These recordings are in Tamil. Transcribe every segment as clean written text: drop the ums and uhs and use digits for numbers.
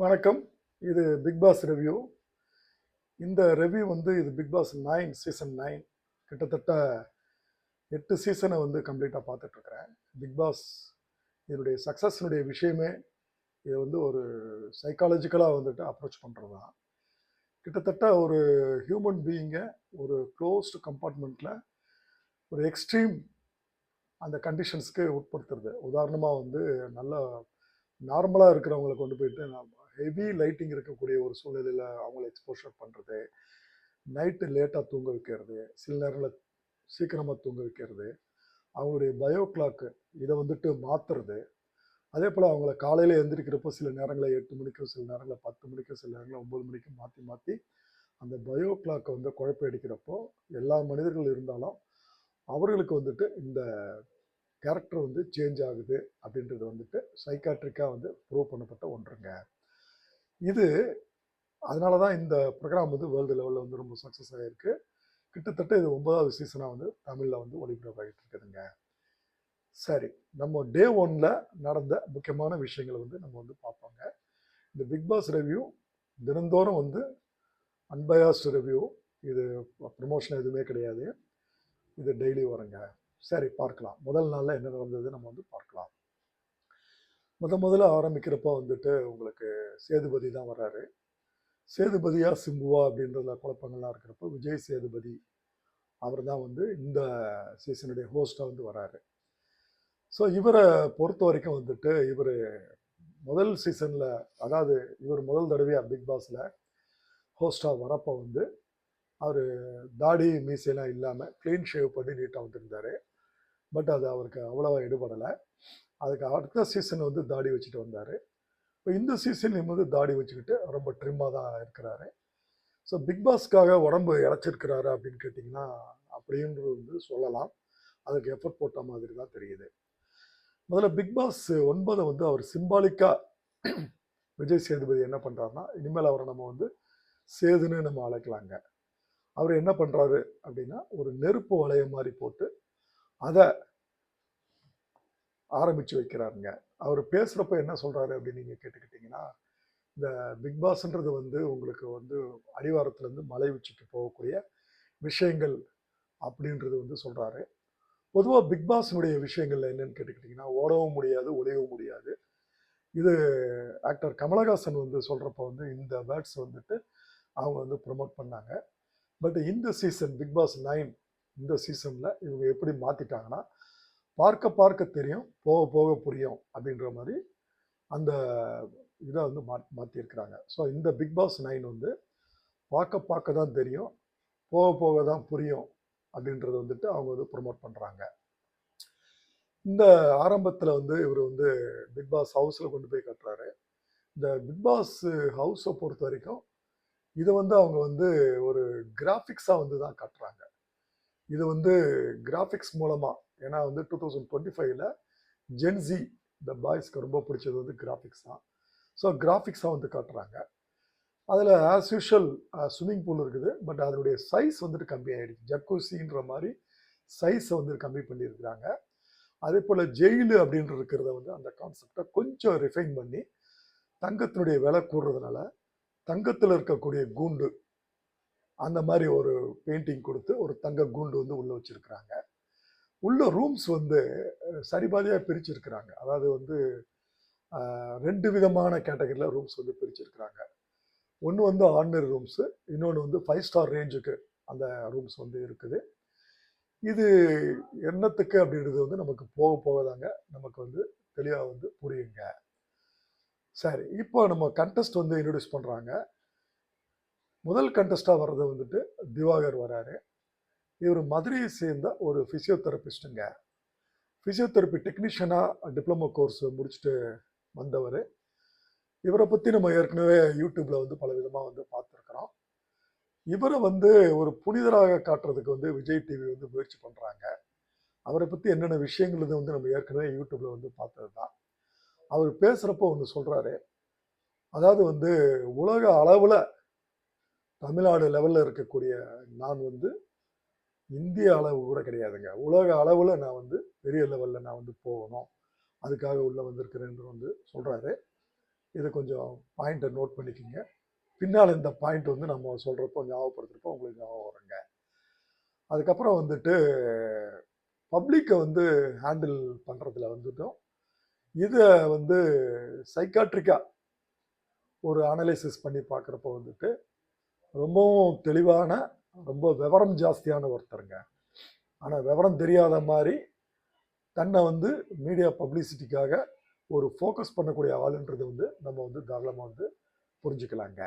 வணக்கம். இது பிக் பாஸ் ரிவ்யூ. இந்த ரிவ்யூ வந்து இது பிக் பாஸ் 9 சீசன் 9 கிட்டத்தட்ட 8 சீசனை வந்து கம்ப்ளீட்டாக பார்த்துட்ருக்குறேன். பிக் பாஸ் இதனுடைய சக்ஸஸ்னுடைய விஷயமே இது வந்து ஒரு சைக்காலஜிக்கலாக வந்துட்டு அப்ரோச் பண்ணுறது தான். கிட்டத்தட்ட ஒரு ஹியூமன் பீயிங்கை ஒரு க்ளோஸ்டு கம்பார்ட்மெண்ட்டில் ஒரு எக்ஸ்ட்ரீம் அந்த கண்டிஷன்ஸ்க்கு உட்படுத்துறது. உதாரணமாக வந்து நல்ல நார்மலாக இருக்கிறவங்களை கொண்டு போயிட்டு ஹெவி லைட்டிங் இருக்கக்கூடிய ஒரு சூழ்நிலையில் அவங்கள எக்ஸ்போஷர் பண்ணுறது, நைட்டு லேட்டாக தூங்க வைக்கிறது, சில நேரங்களில் சீக்கிரமாக தூங்க வைக்கிறது, அவங்களுடைய பயோ கிளாக்கு இதை வந்துட்டு மாற்றுறது. அதே போல் அவங்கள காலையில் எழுந்திரிக்கிறப்போ சில நேரங்களில் 8 மணிக்கும், சில நேரங்களில் 10 மணிக்கும், சில நேரங்களில் 9 மணிக்கும் மாற்றி மாற்றி அந்த பயோ கிளாக்கை வந்து குழப்படிக்கிறப்போ எல்லா மனிதர்கள் இருந்தாலும் அவர்களுக்கு வந்துட்டு இந்த கேரக்டர் வந்து சேஞ்ச் ஆகுது அப்படின்றது வந்துட்டு சைக்காட்ரிக்காக வந்து ப்ரூவ் பண்ணப்பட்ட ஒன்றுங்க. இது அதனால தான் இந்த ப்ரோக்ராம் வந்து வேர்ல்டு லெவலில் வந்து ரொம்ப சக்ஸஸ் ஆகிருக்கு. கிட்டத்தட்ட இது 9வது சீசனாக வந்து தமிழில் வந்து ஒளிபரப்பாகிட்டு இருக்குதுங்க. சரி, நம்ம டே 1ல் நடந்த முக்கியமான விஷயங்களை வந்து நம்ம வந்து பார்ப்போங்க. இந்த பிக் பாஸ் ரிவ்யூ தினந்தோறும் வந்து அன்பயாஸ்ட் ரிவ்யூ, இது ப்ரமோஷன் எதுவுமே கிடையாது, இது டெய்லி வருங்க. சரி, பார்க்கலாம். முதல் நாளில் என்ன நடந்தது நம்ம வந்து பார்க்கலாம். முதல்ல ஆரம்பிக்கிறப்போ வந்துட்டு உங்களுக்கு சேதுபதி தான் வர்றாரு. சேதுபதியா சிம்புவா அப்படின்றதுல குழப்பங்கள்லாம் இருக்கிறப்போ விஜய் சேதுபதி அவர் தான் வந்து இந்த சீசனுடைய ஹோஸ்டாக வந்து வராரு. ஸோ இவரை பொறுத்த வரைக்கும் வந்துட்டு இவர் முதல் சீசனில், அதாவது இவர் முதல் தடவையாக பிக் பாஸில் ஹோஸ்டாக வரப்போ வந்து அவர் தாடி மீசையெல்லாம் இல்லாமல் க்ளீன் ஷேவ் பண்ணி நீட்டாக வந்துருந்தார். பட் அது அவருக்கு அவ்வளோவா எடுபடலை. அதுக்கு அடுத்த சீசன் வந்து தாடி வச்சுட்டு வந்தார். இப்போ இந்த சீசன்லேயும் வந்து தாடி வச்சுக்கிட்டு ரொம்ப ட்ரிம்மாக தான் இருக்கிறாரு. ஸோ பிக் பாஸ்க்காக உடம்பு இழைச்சிருக்கிறாரு அப்படின்னு கேட்டிங்கன்னா அப்படின்றது வந்து சொல்லலாம். அதுக்கு எஃபர்ட் போட்ட மாதிரி தான் தெரியுது. முதல்ல பிக் பாஸ் 9 வந்து அவர் சிம்பாலிக்காக விஜய் சேதுபதி என்ன பண்ணுறாருன்னா, இனிமேல் அவரை நம்ம வந்து சேதுன்னு நம்ம அழைக்கலாங்க. அவர் என்ன பண்ணுறாரு அப்படின்னா, ஒரு நெருப்பு வளையம் மாதிரி போட்டு அதை ஆரம்பித்து வைக்கிறாருங்க. அவர் பேசுகிறப்ப என்ன சொல்கிறாரு அப்படின்னு நீங்கள் கேட்டுக்கிட்டிங்கன்னா, இந்த பிக் பாஸ்ன்றது வந்து உங்களுக்கு வந்து அடிவாரத்துலேருந்து மலை உச்சிக்கு போகக்கூடிய விஷயங்கள் அப்படின்றது வந்து சொல்கிறாரு. பொதுவாக பிக் பாஸினுடைய விஷயங்கள்ல என்னன்னு கேட்டுக்கிட்டிங்கன்னா, ஓடவும் முடியாது, ஒளியவும் முடியாது. இது ஆக்டர் கமலஹாசன் வந்து சொல்கிறப்ப வந்து இந்த வேர்ட்ஸ் வந்துட்டு அவங்க வந்து ப்ரொமோட் பண்ணாங்க. பட் இந்த சீசன் பிக் பாஸ் 9 இந்த சீசனில் இவங்க எப்படி மாற்றிட்டாங்கன்னா, பார்க்க பார்க்க தெரியும், போக போக புரியும் அப்படின்ற மாதிரி அந்த இதை வந்து மாற்றிருக்கிறாங்க. ஸோ இந்த பிக் பாஸ் 9 வந்து பார்க்க பார்க்க தான் தெரியும், போக போக தான் புரியும் அப்படின்றத வந்துட்டு அவங்க வந்து ப்ரொமோட் பண்ணுறாங்க. இந்த ஆரம்பத்தில் வந்து இவர் வந்து பிக் பாஸ் ஹவுஸில் கொண்டு போய் கட்டுறாரு. இந்த பிக் பாஸ் ஹவுஸை பொறுத்த வரைக்கும் இதை வந்து அவங்க வந்து ஒரு கிராஃபிக்ஸாக வந்து தான் காட்டுறாங்க. இது வந்து கிராஃபிக்ஸ் மூலமாக, ஏன்னா வந்து 2025ல் ஜென்சி இந்த பாய்ஸ்க்கு ரொம்ப பிடிச்சது வந்து கிராஃபிக்ஸ் தான். ஸோ கிராஃபிக்ஸாக வந்து காட்டுறாங்க. அதில் ஆஸ் யூஷுவல் ஸ்விம்மிங் பூல் இருக்குது, பட் அதனுடைய சைஸ் வந்துட்டு கம்மி ஆகிடுச்சு. ஜக்கூசின்ற மாதிரி சைஸை வந்து கம்மி பண்ணியிருக்கிறாங்க. அதே போல் ஜெயிலு அப்படின்ற இருக்கிறத வந்து அந்த கான்செப்டை கொஞ்சம் ரிஃபைன் பண்ணி தங்கத்தினுடைய விலை கூடுறதுனால தங்கத்தில் இருக்கக்கூடிய கூண்டு அந்த மாதிரி ஒரு பெயிண்டிங் கொடுத்து ஒரு தங்க கூண்டு வந்து உள்ளே வச்சுருக்கிறாங்க. உள்ள ரூம்ஸ் வந்து சரிபாதியாக பிரிச்சிருக்கிறாங்க. அதாவது வந்து 2 விதமான கேட்டகரியில் ரூம்ஸ் வந்து பிரிச்சிருக்கிறாங்க. ஒன்று வந்து ஆர்டினரி ரூம்ஸு, இன்னொன்று வந்து 5 ஸ்டார் ரேஞ்சுக்கு அந்த ரூம்ஸ் வந்து இருக்குது. இது என்னத்துக்கு அப்படின்றது வந்து நமக்கு போக போகதாங்க நமக்கு வந்து தெளிவாக வந்து புரியுங்க. சரி, இப்போ நம்ம கண்டெஸ்ட் வந்து இன்ட்ரடியூஸ் பண்ணுறாங்க. முதல் கண்டெஸ்டாக வர்றது வந்துட்டு திவாகர் வராரு. இவர் மதுரையை சேர்ந்த ஒரு ஃபிசியோதெரபிஸ்ட்டுங்க. ஃபிசியோதெரப்பி டெக்னீஷியனாக டிப்ளமோ கோர்ஸ் முடிச்சுட்டு வந்தவர். இவரை பற்றி நம்ம ஏற்கனவே யூடியூப்பில் வந்து பல விதமாக வந்து பார்த்துருக்குறோம். இவரை வந்து ஒரு புனிதராக காட்டுறதுக்கு வந்து விஜய் டிவி வந்து முயற்சி பண்ணுறாங்க. அவரை பற்றி என்னென்ன விஷயங்கள் வந்து நம்ம ஏற்கனவே யூடியூப்பில் வந்து பார்த்தது தான். அவர் பேசுகிறப்போ ஒன்று சொல்கிறாரு. அதாவது வந்து உலக அளவில் தமிழ்நாடு லெவலில் இருக்கக்கூடிய நான் வந்து இந்திய அளவு கூட கிடையாதுங்க, உலக அளவில் நான் வந்து பெரிய லெவலில் நான் வந்து போகணும், அதுக்காக உள்ளே வந்திருக்கிறேன்னு வந்து சொல்கிறாரு. இதை கொஞ்சம் பாயிண்ட்டை நோட் பண்ணிக்கிங்க. பின்னால் இந்த பாயிண்ட் வந்து நம்ம சொல்கிறப்போ ஞாபகப்படுத்துகிறப்போ உங்களுக்கு ஞாபகம் வருங்க. அதுக்கப்புறம் வந்துட்டு பப்ளிக்கை வந்து ஹேண்டில் பண்ணுறதுல வந்துட்டும் இதை வந்து சைக்காட்ரிக்காக ஒரு அனலைசிஸ் பண்ணி பார்க்குறப்போ வந்துட்டு ரொம்பவும் தெளிவான, ரொம்ப விவரம் ஜாஸ்தியான ஒருத்தருங்க. ஆனால் விவரம் தெரியாத மாதிரி தன்னை வந்து மீடியா பப்ளிசிட்டிக்காக ஒரு ஃபோக்கஸ் பண்ணக்கூடிய ஆளுன்றது வந்து நம்ம வந்து தாராளமாக வந்து புரிஞ்சுக்கலாங்க.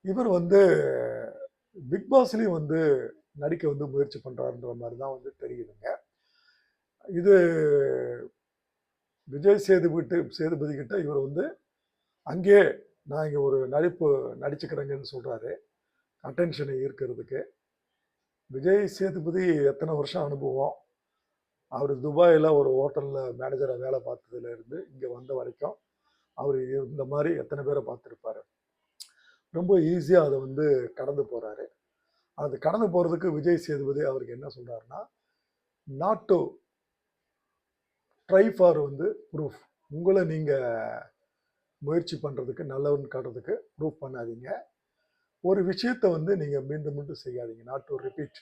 இவர் வந்து பிக் பாஸ்லேயும் வந்து நடிக்க வந்து முயற்சி பண்ணுறாருன்ற மாதிரி தான் வந்து தெரியுதுங்க. இது விஜய் சேதுபதி கிட்ட இவர் வந்து அங்கேயே நான் இங்கே ஒரு நடிச்சுக்கிறேங்கன்னு சொல்கிறாரு, அட்டென்ஷனை ஈர்க்கிறதுக்கு. விஜய் சேதுபதி எத்தனை வருஷம் அனுபவம், அவர் துபாயில் ஒரு ஹோட்டலில் மேனேஜராக வேலை பார்த்ததுலேருந்து இங்கே வந்த வரைக்கும் அவர் இந்த மாதிரி எத்தனை பேரை பார்த்துருப்பாரு. ரொம்ப ஈஸியாக அதை வந்து கடந்து போகிறாரு. அது கடந்து போகிறதுக்கு விஜய் சேதுபதி அவருக்கு என்ன சொல்கிறாருன்னா, நாட் டு ட்ரை ஃபார் வந்து ப்ரூஃப். உங்களை நீங்கள் முயற்சி பண்ணுறதுக்கு, நல்லவன் காட்டுறதுக்கு ப்ரூஃப் பண்ணாதீங்க. ஒரு விஷயத்தை வந்து நீங்கள் மீண்டும் மீண்டும் செய்யாதீங்க, நாட் டு ரிப்பீட்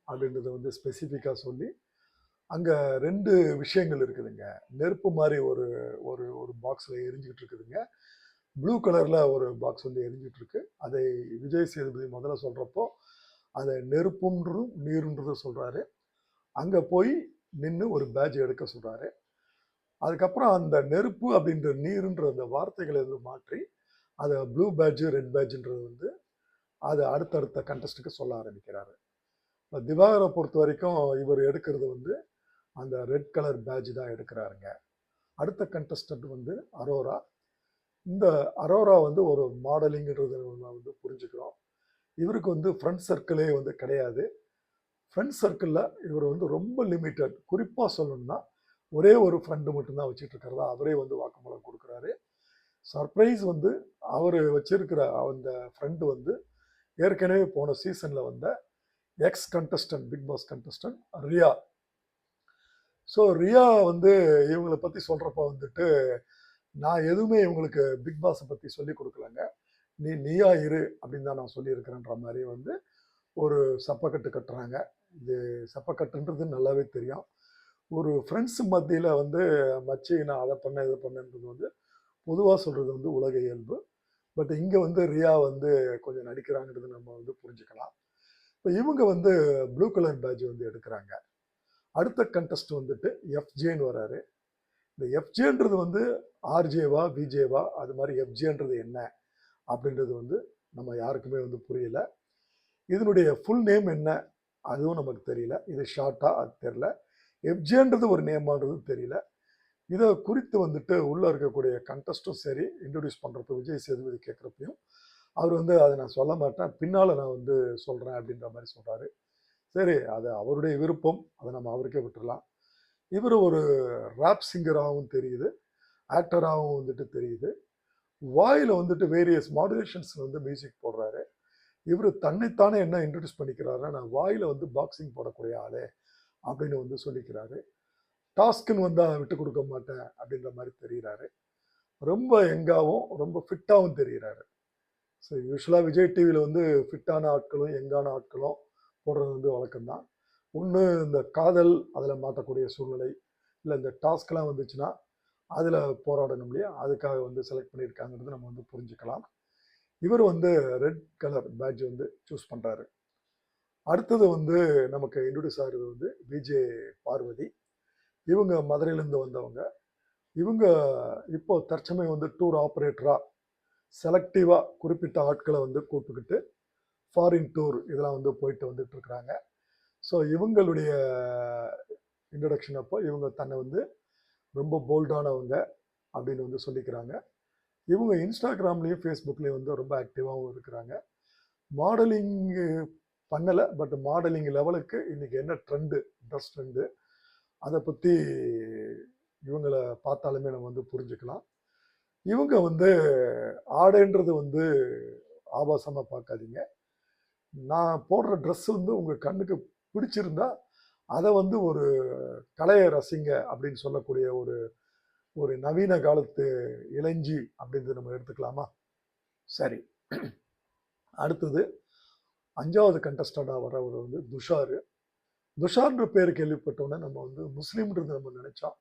அப்படின்றத வந்து ஸ்பெசிஃபிக்காக சொல்லி அங்கே 2 விஷயங்கள் இருக்குதுங்க. நெருப்பு மாதிரி ஒரு ஒரு ஒரு பாக்ஸில் எரிஞ்சிக்கிட்டு இருக்குதுங்க. ப்ளூ கலரில் ஒரு பாக்ஸ் வந்து எரிஞ்சிட்டு இருக்கு. அதை விஜய் சேதுபதி முதல்ல சொல்கிறப்போ அதை நெருப்புன்றும் நீருன்றதும் சொல்கிறாரு. அங்கே போய் நின்று ஒரு பேட்ச் எடுக்க சொல்கிறாரு. அதுக்கப்புறம் அந்த நெருப்பு அப்படின்ற நீருன்ற அந்த வார்த்தைகளை வந்து மாற்றி அதை ப்ளூ பேட்ஜு ரெட் பேட்ஜுன்றது வந்து அதை அடுத்தடுத்த கண்டஸ்ட்டுக்கு சொல்ல ஆரம்பிக்கிறாரு. இப்போ திவாகரை பொறுத்த வரைக்கும் இவர் எடுக்கிறது வந்து அந்த ரெட் கலர் பேட்ஜ் தான் எடுக்கிறாருங்க. அடுத்த கண்டஸ்டன்ட் வந்து அரோரா. இந்த அரோரா வந்து ஒரு மாடலிங்கிறது வந்து புரிஞ்சுக்கிறோம். இவருக்கு வந்து ஃப்ரெண்ட் சர்க்கிளே வந்து கிடையாது. ஃப்ரெண்ட் சர்க்கிளில் இவர் வந்து ரொம்ப லிமிட்டட். குறிப்பாக சொல்லணும்னா ஒரே ஒரு ஃப்ரெண்டு மட்டும்தான் வச்சுட்டு இருக்கிறதா அவரே வந்து வாக்குமூலம் கொடுக்குறாரு. சர்ப்ரைஸ் வந்து அவர் வச்சிருக்கிற அந்த ஃப்ரெண்டு வந்து ஏற்கனவே போன சீசனில் வந்த ex contestant, Bigg Boss contestant Riya. So Riya வந்து இவங்களை பற்றி சொல்கிறப்ப வந்துட்டு நான் எதுவுமே இவங்களுக்கு பிக் பாஸை பற்றி சொல்லி கொடுக்கலங்க, நீயா இரு அப்படின்னு தான் நான் சொல்லியிருக்கிறேன்ற மாதிரி வந்து ஒரு சப்பக்கட்டு கட்டுறாங்க. இது சப்பக்கட்டுன்றது நல்லாவே தெரியும். ஒரு ஃப்ரெண்ட்ஸ் மத்தியில் வந்து மச்சி நான் அதை பண்ணேன் இதை பண்ணேன்றது வந்து பொதுவாக சொல்கிறது வந்து உலக இயல்பு. பட் இங்கே வந்து ரியா வந்து கொஞ்சம் நடிக்கிறாங்கிறது நம்ம வந்து புரிஞ்சுக்கலாம். இப்போ இவங்க வந்து ப்ளூ கலர் பேட்ஜ் வந்து எடுக்கிறாங்க. அடுத்த கண்டஸ்ட் வந்துட்டு எஃப்ஜேன்னு வராரு. இந்த எஃப்ஜேன்றது வந்து ஆர்ஜேவா பிஜேவா, அது மாதிரி எஃப்ஜேன்றது என்ன அப்படின்றது வந்து நம்ம யாருக்குமே வந்து புரியல. இதனுடைய ஃபுல் நேம் என்ன அதுவும் நமக்கு தெரியல. இது ஷார்ட்டா அது தெரியல. எஃப்ஜேன்றது ஒரு நேமான்றது தெரியல. இதை குறித்து வந்துட்டு உள்ளே இருக்கக்கூடிய கண்டஸ்ட்டும் சரி இன்ட்ரடியூஸ் பண்ணுறப்ப விஜய் சேதுபதி கேட்குறப்பையும் அவர் வந்து அதை நான் சொல்ல மாட்டேன், பின்னால் நான் வந்து சொல்கிறேன் அப்படின்ற மாதிரி சொல்கிறாரு. சரி, அது அவருடைய விருப்பம், அதை நம்ம அவருக்கே விட்டுடலாம். இவர் ஒரு ராப் சிங்கராகவும் தெரியுது, ஆக்டராகவும் வந்துட்டு தெரியுது. வாயில் வந்துட்டு வேரியஸ் மாடுலேஷன்ஸ் வந்து மியூசிக் போடுறாரு. இவர் தன்னைத்தானே என்ன இன்ட்ரடியூஸ் பண்ணிக்கிறாருன்னா, நான் வாயில் வந்து பாக்ஸிங் போடக்கூடிய ஆளு அப்படின்னு வந்து சொல்லிக்கிறாரு. டாஸ்க்குன்னு வந்தால் விட்டு கொடுக்க மாட்டேன் அப்படின்ற மாதிரி தெரிகிறாரு. ரொம்ப யங்காகவும் ரொம்ப ஃபிட்டாகவும் தெரிகிறாரு. ஸோ யூஸ்வலாக விஜய் டிவியில் வந்து ஃபிட்டான ஆட்களும் யங்கான ஆட்களும் போடுறது வந்து வழக்கம்தான். ஒன்று இந்த காதல் அதில் மாட்டக்கூடிய சூழ்நிலை, இல்லை இந்த டாஸ்க்லாம் வந்துச்சுன்னா அதில் போராடணும் இல்லையா, அதுக்காக வந்து செலக்ட் பண்ணியிருக்காங்கிறது நம்ம வந்து புரிஞ்சுக்கலாம். இவர் வந்து ரெட் கலர் பேட்ஜ் வந்து சூஸ் பண்ணுறாரு. அடுத்தது வந்து நமக்கு இன்ட்ரடியூஸ் ஆகிறது வந்து விஜே பார்வதி. இவங்க மதுரையிலேருந்து வந்தவங்க. இவங்க இப்போ தற்சமயம் வந்து டூர் ஆப்ரேட்டராக செலக்டிவாக குறிப்பிட்ட ஆட்களை வந்து கூப்பிட்டுக்கிட்டு ஃபாரின் டூர் இதெல்லாம் வந்து போயிட்டு வந்துட்டு இருக்கிறாங்க. ஸோ இவங்களுடைய இன்ட்ரடக்ஷன் அப்போ இவங்க தன்னை வந்து ரொம்ப போல்டானவங்க அப்படின்னு வந்து சொல்லிக்கிறாங்க. இவங்க இன்ஸ்டாகிராம்லேயும் ஃபேஸ்புக்லேயும் வந்து ரொம்ப ஆக்டிவாகவும் இருக்கிறாங்க. மாடலிங் பண்ணலை, பட் மாடலிங் லெவலுக்கு இன்றைக்கி என்ன ட்ரெண்டு, ட்ரெஸ் ட்ரெண்டு, அதை பற்றி இவங்களை பார்த்தாலுமே நம்ம வந்து புரிஞ்சுக்கலாம். இவங்க வந்து ஆடைன்றது வந்து ஆபாசமாக பார்க்காதீங்க. நான் போடுற ட்ரெஸ் வந்து உங்கள் கண்ணுக்கு பிடிச்சிருந்தா அதை வந்து ஒரு கலையை ரசிங்க அப்படின்னு சொல்லக்கூடிய ஒரு ஒரு நவீன காலத்து இளைஞ்சி அப்படின்றது நம்ம எடுத்துக்கலாமா? சரி. அடுத்தது 5வது கண்டஸ்டண்டாக வரவர் வந்து துஷார். துஷார்ன்ற பேர் கேள்விப்பட்டோன்னே நம்ம வந்து முஸ்லீம்ன்றது நம்ம நினைச்சோம்.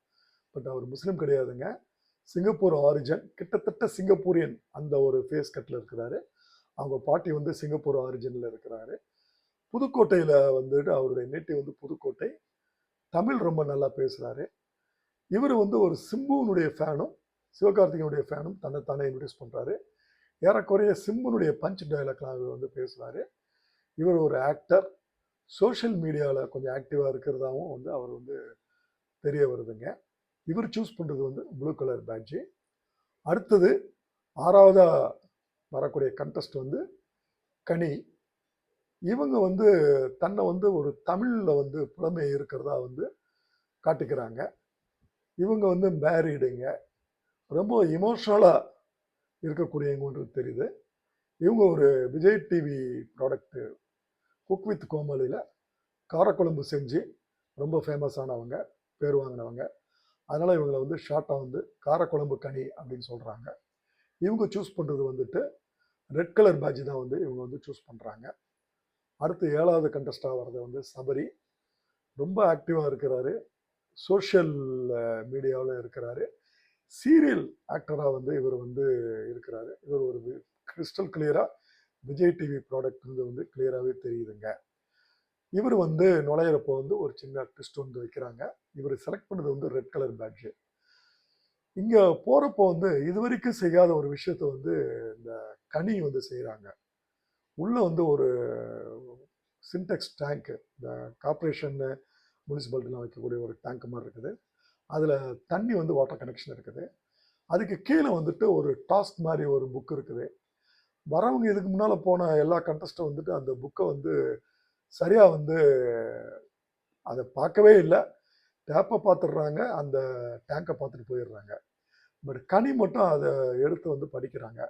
பட் அவர் முஸ்லீம் கிடையாதுங்க. சிங்கப்பூர் ஆரிஜன், கிட்டத்தட்ட சிங்கப்பூரியன் அந்த ஒரு ஃபேஸ் கட்டில் இருக்கிறாரு. அவங்க பாட்டி வந்து சிங்கப்பூர் ஆரிஜினில் இருக்கிறாரு. புதுக்கோட்டையில் வந்துட்டு அவருடைய நேட்டிவ் வந்து புதுக்கோட்டை. தமிழ் ரொம்ப நல்லா பேசுகிறாரு. இவர் வந்து ஒரு சிம்புனுடைய ஃபேனும் சிவகார்த்திகனுடைய ஃபேனும் தன்னைத்தானே இன்ட்ரடியூஸ் பண்ணுறாரு. ஏறக்குறைய சிம்புனுடைய பஞ்ச் டயலாக்லாம் அவர் வந்து பேசுகிறாரு. இவர் ஒரு ஆக்டர், சோஷியல் மீடியாவில் கொஞ்சம் ஆக்டிவாக இருக்கிறதாவும் வந்து அவர் வந்து தெரிய வருதுங்க. இவர் சூஸ் பண்ணுறது வந்து ப்ளூ கலர் பேட்ஜு. அடுத்தது 6வதா வரக்கூடிய கண்டஸ்ட் வந்து கனி. இவங்க வந்து தன்னை வந்து ஒரு தமிழில் வந்து புலமை இருக்கிறதா வந்து காட்டிக்கிறாங்க. இவங்க வந்து மேரீடுங்க, ரொம்ப இமோஷ்னலாக இருக்கக்கூடியவங்கன்றது தெரியுது. இவங்க ஒரு Vijay TV product cook with கோமாளியில் காரக்குழம்பு செஞ்சு ரொம்ப ஃபேமஸ் ஆனவங்க, பேர் வாங்கினவங்க. அதனால் இவங்களை வந்து ஷார்ட்டாக வந்து காரக்குழம்பு கனி அப்படின்னு சொல்கிறாங்க. இவங்க சூஸ் பண்ணுறது வந்துட்டு ரெட் கலர் பேட்ஜ் தான் வந்து இவங்க வந்து சூஸ் பண்ணுறாங்க. அடுத்து 7வது கண்டஸ்டாக வர்றது வந்து சபரி. ரொம்ப ஆக்டிவாக இருக்கிறாரு, சோஷியல் மீடியாவில் இருக்கிறாரு, சீரியல் ஆக்டராக வந்து இவர் வந்து இருக்கிறாரு. இவர் ஒரு கிறிஸ்டல் கிளியராக விஜய் டிவி ப்ராடக்ட் வந்து கிளியராகவே தெரியுதுங்க. இவர் வந்து நுழையிறப்போ வந்து ஒரு சின்ன ட்விஸ்ட் வந்து வைக்கிறாங்க. இவர் செலக்ட் பண்ணது வந்து ரெட் கலர் பேட்ஜு. இங்கே போகிறப்போ வந்து இது வரைக்கும் செய்யாத ஒரு விஷயத்த வந்து இந்த கனி வந்து செய்கிறாங்க. உள்ளே வந்து ஒரு சின்டெக்ஸ் டேங்க்கு, இந்த கார்பரேஷன் முனிசிபாலிட்டிலாம் வைக்கக்கூடிய ஒரு டேங்க் மாதிரி இருக்குது. அதில் தண்ணி வந்து வாட்டர் கனெக்ஷன் இருக்குது. அதுக்கு கீழே வந்துட்டு ஒரு டாஸ்க் மாதிரி ஒரு புக் இருக்குது. வரவங்க இதுக்கு முன்னால் போன எல்லா கண்டஸ்ட்டும் வந்துட்டு அந்த புக்கை வந்து சரியாக வந்து அதை பார்க்கவே இல்லை. டேப்பை பார்த்துடுறாங்க, அந்த டேங்கை பார்த்துட்டு போயிடுறாங்க. பட் கனி மட்டும் அதை எடுத்து வந்து படிக்கிறாங்க.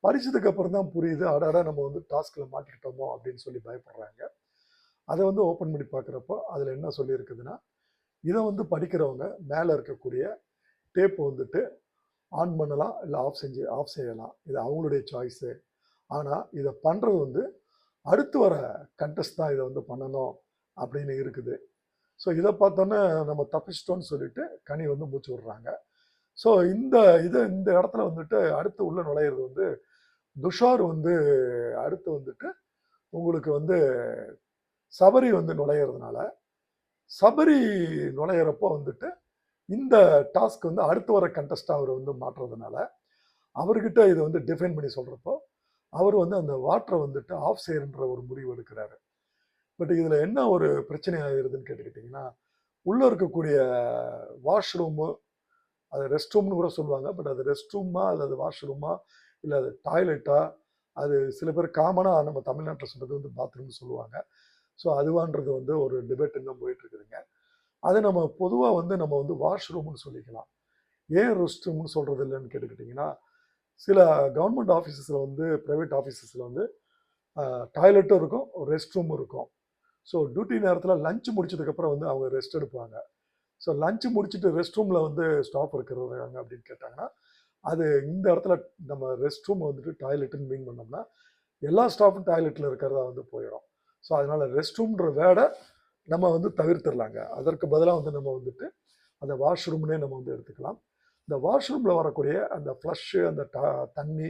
படித்ததுக்கு அப்புறம் தான் புரியுது, அடாடா நம்ம வந்து டாஸ்கில் மாட்டிக்கிட்டோமோ அப்படின்னு சொல்லி பயப்படுறாங்க. அதை வந்து ஓப்பன் பண்ணி பார்க்குறப்போ அதில் என்ன சொல்லியிருக்குதுன்னா, இதை வந்து படிக்கிறவங்க மேலே இருக்கக்கூடிய டேப்பை வந்துட்டு ஆன் பண்ணலாம், இல்லை ஆஃப் செய்யலாம். இது அவங்களுடைய சாய்ஸு. ஆனால் இதை பண்ணுறது வந்து அடுத்து வர கண்டஸ்ட் தான் இதை வந்து பண்ணணும் அப்படின்னு இருக்குது. ஸோ இதை பார்த்தோன்னே நம்ம தப்பிச்சிட்டோன்னு சொல்லிட்டு கனி வந்து மூச்சு விடுறாங்க. ஸோ இந்த இடத்துல வந்துட்டு அடுத்து உள்ள நுழையிறது வந்து துஷார் வந்து அடுத்து வந்துட்டு உங்களுக்கு வந்து சபரி வந்து நுழையிறதுனால, சபரி நுழையிறப்போ வந்துட்டு இந்த டாஸ்க் வந்து அடுத்து வர கண்டஸ்டாக அவர் வந்து மாற்றுறதுனால அவர்கிட்ட இதை வந்து டிஃபைன் பண்ணி சொல்கிறப்போ அவர் வந்து அந்த வாட்டரை வந்துட்டு ஆஃப் செய்யறன்ற ஒரு முடிவு எடுக்கிறாரு. பட் இதில் என்ன ஒரு பிரச்சனை ஆகிடுதுன்னு கேட்டுக்கிட்டிங்கன்னா, உள்ளே இருக்கக்கூடிய வாஷ்ரூமு, அது ரெஸ்ட் ரூம்னு கூட சொல்லுவாங்க. பட் அது ரெஸ்ட் ரூமா அல்லது வாஷ்ரூமா இல்லை அது டாய்லெட்டா, அது சில பேர் காமனாக நம்ம தமிழ்நாட்டில் சொல்கிறது வந்து பாத்ரூம்னு சொல்லுவாங்க. ஸோ அதுவான்றது வந்து ஒரு டிபேட் இன்னும் போயிட்டுருக்குதுங்க. அதை நம்ம பொதுவாக வந்து நம்ம வந்து வாஷ்ரூம்னு சொல்லிக்கலாம். ஏன் ரெஸ்ட் ரூம்னு சொல்கிறது இல்லைன்னு கேட்டுக்கிட்டிங்கன்னா, சில கவர்மெண்ட் ஆஃபீஸஸில் வந்து ப்ரைவேட் ஆஃபீஸஸில் வந்து டாய்லெட்டும் இருக்கும், ரெஸ்ட் ரூமும் இருக்கும். ஸோ டியூட்டி நேரத்தில் லஞ்ச் முடிச்சதுக்கப்புறம் வந்து அவங்க ரெஸ்ட் எடுப்பாங்க. ஸோ லஞ்சு முடிச்சுட்டு ரெஸ்ட் ரூமில் வந்து ஸ்டாஃப் இருக்கிறாங்க அப்படின்னு கேட்டாங்கன்னா, அது இந்த இடத்துல நம்ம ரெஸ்ட் ரூம் வந்துட்டு டாய்லெட்டுன்னு மீன் பண்ணோம்னா எல்லா ஸ்டாஃபும் டாய்லெட்டில் இருக்கிறதா வந்து போயிடும். ஸோ அதனால் ரெஸ்ட் ரூம்ன்ற வேர்டை நம்ம வந்து தவிர்த்துடலாங்க. அதற்கு பதிலாக வந்து நம்ம வந்துட்டு அந்த வாஷ்ரூம்னே நம்ம வந்து எடுத்துக்கலாம். இந்த வாஷ்ரூமில் வரக்கூடிய அந்த ஃப்ளஷ்ஷு, அந்த தண்ணி,